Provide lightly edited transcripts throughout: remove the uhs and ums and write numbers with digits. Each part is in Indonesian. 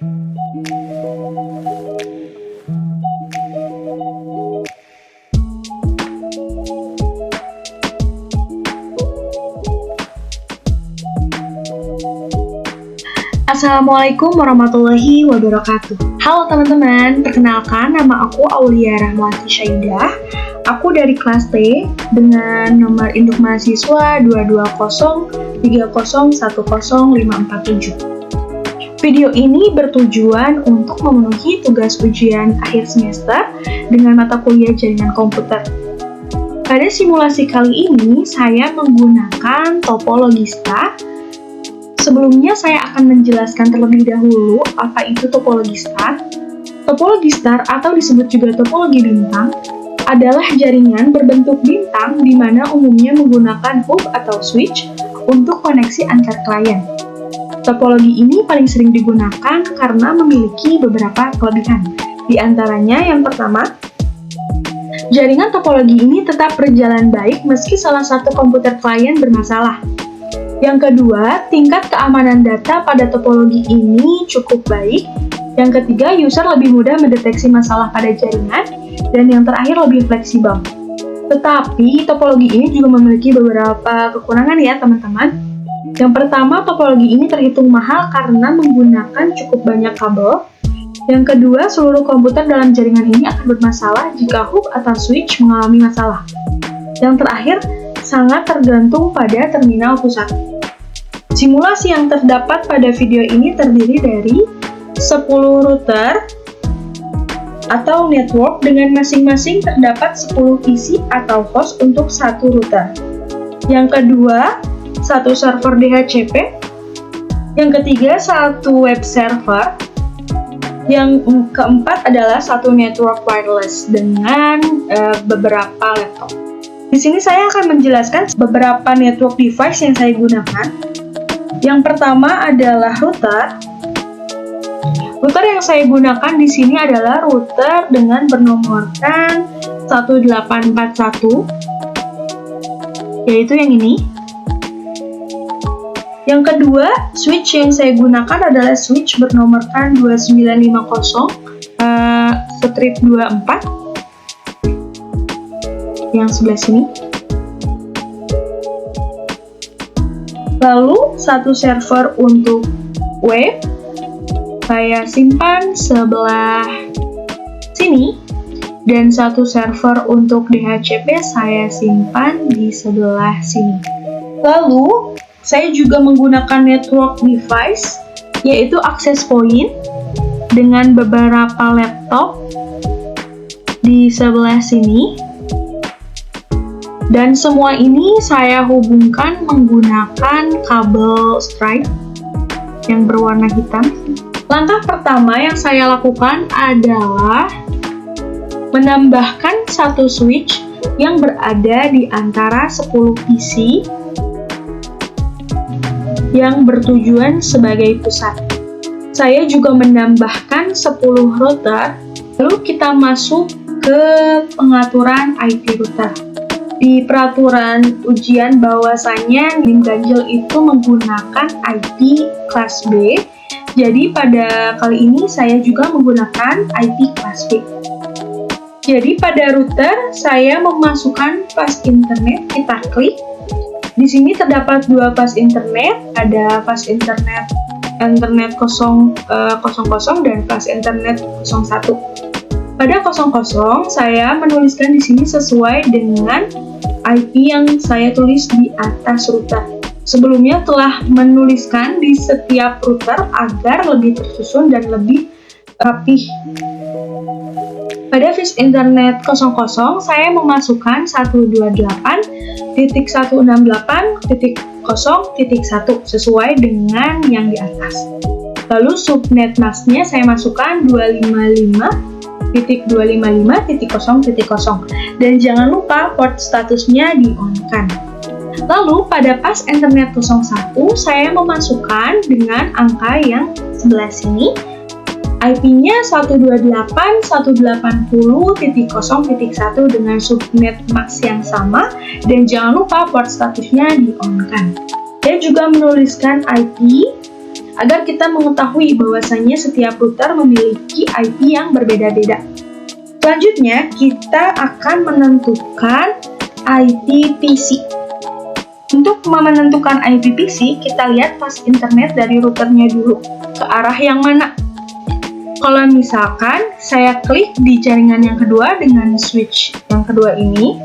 Assalamualaikum warahmatullahi wabarakatuh. Halo teman-teman, perkenalkan nama aku Aulia Rahmawati Syaidah. Aku dari kelas T dengan nomor induk mahasiswa 22030100547. Video ini bertujuan untuk memenuhi tugas ujian akhir semester dengan mata kuliah jaringan komputer. Pada simulasi kali ini, saya menggunakan Topologista. Sebelumnya saya akan menjelaskan terlebih dahulu apa itu topologi star. Topologi star atau disebut juga topologi bintang adalah jaringan berbentuk bintang di mana umumnya menggunakan hub atau switch untuk koneksi antar klien. Topologi ini paling sering digunakan karena memiliki beberapa kelebihan. Di antaranya yang pertama, jaringan topologi ini tetap berjalan baik meski salah satu komputer klien bermasalah. Yang kedua, tingkat keamanan data pada topologi ini cukup baik. Yang ketiga, user lebih mudah mendeteksi masalah pada jaringan. Dan yang terakhir, lebih fleksibel. Tetapi, topologi ini juga memiliki beberapa kekurangan ya teman-teman. Yang pertama, topologi ini terhitung mahal karena menggunakan cukup banyak kabel. Yang kedua, seluruh komputer dalam jaringan ini akan bermasalah jika hub atau switch mengalami masalah. Yang terakhir, sangat tergantung pada terminal pusat. Simulasi yang terdapat pada video ini terdiri dari 10 router atau network dengan masing-masing terdapat 10 PC atau host untuk satu router. Yang kedua, satu server DHCP. Yang ketiga, satu web server. Yang keempat adalah satu network wireless dengan beberapa laptop. Di sini saya akan menjelaskan beberapa network device yang saya gunakan. Yang pertama adalah router. Router yang saya gunakan di sini adalah router dengan bernomorkan 1841, yaitu yang ini. Yang kedua, switch yang saya gunakan adalah switch bernomorkan 2950/24, yang sebelah sini. Lalu, satu server untuk web saya simpan sebelah sini, dan satu server untuk DHCP saya simpan di sebelah sini. Lalu, saya juga menggunakan network device, yaitu access point, dengan beberapa laptop di sebelah sini. Dan semua ini saya hubungkan menggunakan kabel stripe yang berwarna hitam. Langkah pertama yang saya lakukan adalah menambahkan satu switch yang berada di antara 10 PC yang bertujuan sebagai pusat. Saya juga menambahkan 10 router, lalu kita masuk ke pengaturan IP router. Di peraturan ujian bahwasanya NIM ganjil itu menggunakan IP kelas B. Jadi pada kali ini saya juga menggunakan IP kelas B. Jadi pada router saya memasukkan pas internet, kita klik. Di sini terdapat dua pas internet, ada pas internet 00 dan pas internet 01. Pada 00 saya menuliskan di sini sesuai dengan IP yang saya tulis di atas router. Sebelumnya telah menuliskan di setiap router agar lebih tersusun dan lebih rapih. Pada fix internet 00 saya memasukkan 128.168.0.1 sesuai dengan yang di atas. Lalu subnet masknya saya masukkan 255.255.0.0 dan jangan lupa port statusnya di-on-kan. Lalu pada pas internet 01 saya memasukkan dengan angka yang sebelah sini, IP-nya 128.180.0.1 dengan subnet mask yang sama, dan jangan lupa port statusnya di-on-kan. Saya juga menuliskan IP agar kita mengetahui bahwasannya setiap router memiliki IP yang berbeda-beda. Selanjutnya, kita akan menentukan IP PC. Untuk menentukan IP PC, kita lihat path internet dari routernya dulu, ke arah yang mana. Kalau misalkan saya klik di jaringan yang kedua dengan switch yang kedua ini,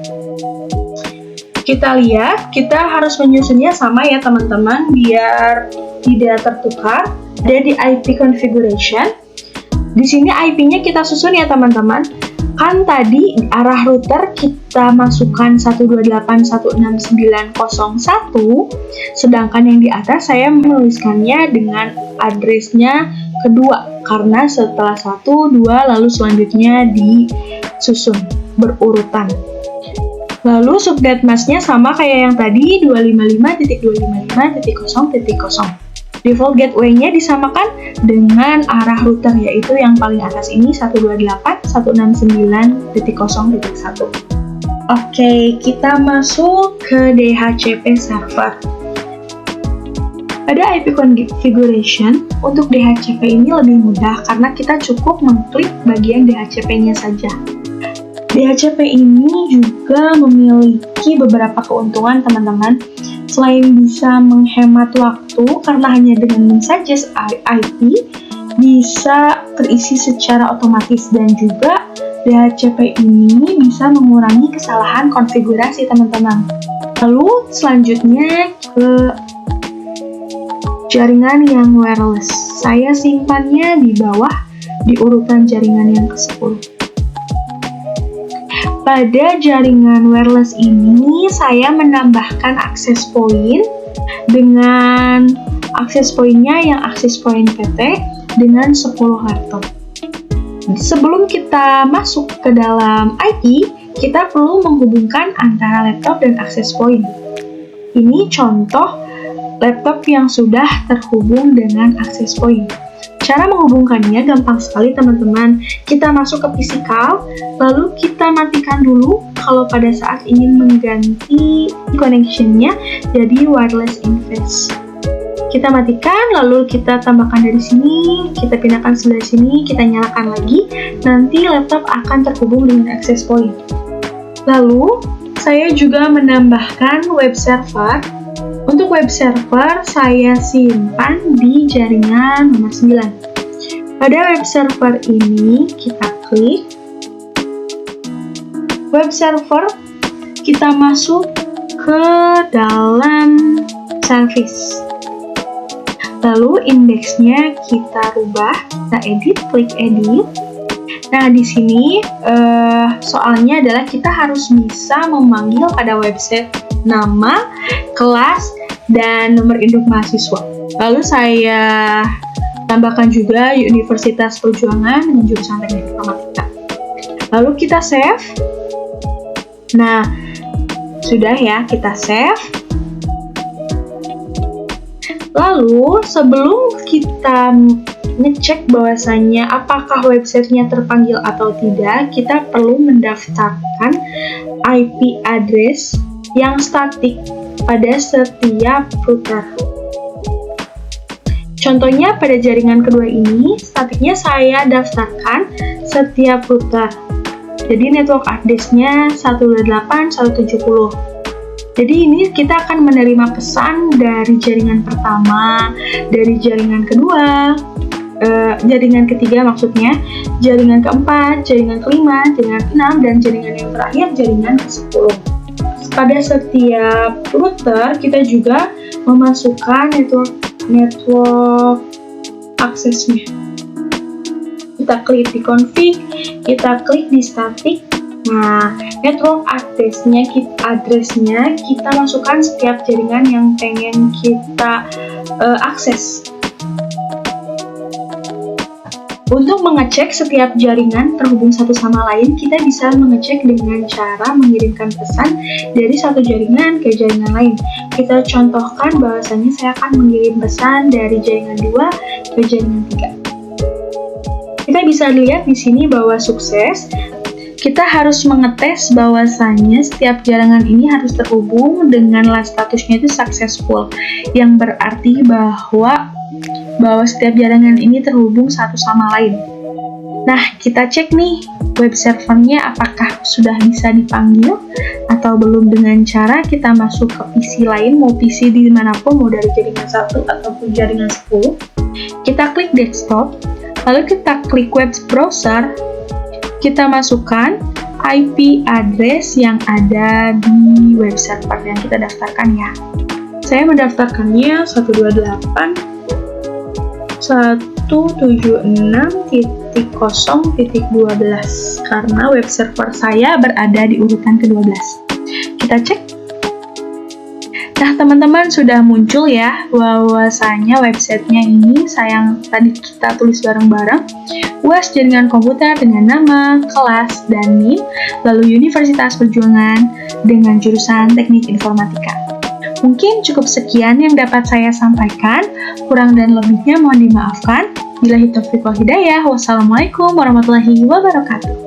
kita lihat, kita harus menyusunnya sama ya teman-teman, biar tidak tertukar. Ada di IP configuration. Di sini IP-nya kita susun ya teman-teman. Kan tadi arah router kita masukkan 128.169.0.1, sedangkan yang di atas saya menuliskannya dengan addressnya kedua, karena setelah 1, 2, lalu selanjutnya disusun berurutan. Lalu subnet masknya sama kayak yang tadi, 255.255.0.0. Default gateway-nya disamakan dengan arah router, yaitu yang paling atas ini 128.169.0.1. Oke, kita masuk ke DHCP server. Pada IP configuration, untuk DHCP ini lebih mudah karena kita cukup mengklik bagian DHCP-nya saja. DHCP ini juga memiliki beberapa keuntungan teman-teman. Selain bisa menghemat waktu karena hanya dengan men-suggest IP bisa terisi secara otomatis, dan juga DHCP ini bisa mengurangi kesalahan konfigurasi teman-teman. Lalu selanjutnya ke jaringan yang wireless. Saya simpannya di bawah di urutan jaringan yang ke-10. Pada jaringan wireless ini, saya menambahkan access point dengan access point-nya yang access point PT dengan 10 Hz. Sebelum kita masuk ke dalam IP, kita perlu menghubungkan antara laptop dan access point. Ini contoh laptop yang sudah terhubung dengan access point. Cara menghubungkannya gampang sekali teman-teman. Kita masuk ke physical, lalu kita matikan dulu kalau pada saat ingin mengganti connection-nya jadi wireless interface. Kita matikan, lalu kita tambahkan dari sini, kita pindahkan sebelah sini, kita nyalakan lagi, nanti laptop akan terhubung dengan access point. Lalu, saya juga menambahkan web server. Untuk web server, saya simpan di jaringan nomor 9. Pada web server ini, kita klik web server, kita masuk ke dalam service. Lalu indeksnya kita rubah, kita edit, klik edit. Nah, di sini soalnya adalah kita harus bisa memanggil pada website nama, kelas, dan nomor induk mahasiswa. Lalu saya tambahkan juga Universitas Perjuangan dengan jurusan Teknik Informatika. Lalu kita save. Nah, sudah ya, kita save. Lalu sebelum kita ngecek bahwasannya apakah websitenya terpanggil atau tidak, kita perlu mendaftarkan IP address yang statik pada setiap router. Contohnya pada jaringan kedua ini, statiknya saya daftarkan setiap router. Jadi network address-nya 128.170. Jadi ini kita akan menerima pesan dari jaringan pertama, dari jaringan kedua, jaringan ketiga maksudnya, jaringan keempat, jaringan kelima, jaringan keenam, dan jaringan yang terakhir, jaringan ke-10. Pada setiap router, kita juga memasukkan network aksesnya. Kita klik di config, kita klik di static. Nah, network address-nya kita masukkan setiap jaringan yang pengen kita akses. Untuk mengecek setiap jaringan terhubung satu sama lain, kita bisa mengecek dengan cara mengirimkan pesan dari satu jaringan ke jaringan lain. Kita contohkan bahwasannya saya akan mengirim pesan dari jaringan 2 ke jaringan 3. Kita bisa lihat di sini bahwa sukses. Kita harus mengetes bahwasannya setiap jaringan ini harus terhubung dengan last statusnya itu successful, yang berarti bahwa bahwa setiap jaringan ini terhubung satu sama lain. Nah, kita cek nih web servernya apakah sudah bisa dipanggil atau belum dengan cara kita masuk ke PC lain, mau PC dimanapun, mau dari jaringan 1 ataupun jaringan 10. Kita klik desktop, lalu kita klik web browser, kita masukkan IP address yang ada di web server yang kita daftarkan ya. Saya mendaftarkannya 128.176.0.12 karena web server saya berada di urutan ke-12. Kita cek. Nah, teman-teman sudah muncul ya bahwasanya websitenya ini tadi kita tulis bareng-bareng. UAS Jaringan Komputer dengan nama, kelas, dan NIM, lalu Universitas Perjuangan dengan jurusan Teknik Informatika. Mungkin cukup sekian yang dapat saya sampaikan, kurang dan lebihnya mohon dimaafkan. Billahi taufiq wal hidayah. Wassalamualaikum warahmatullahi wabarakatuh.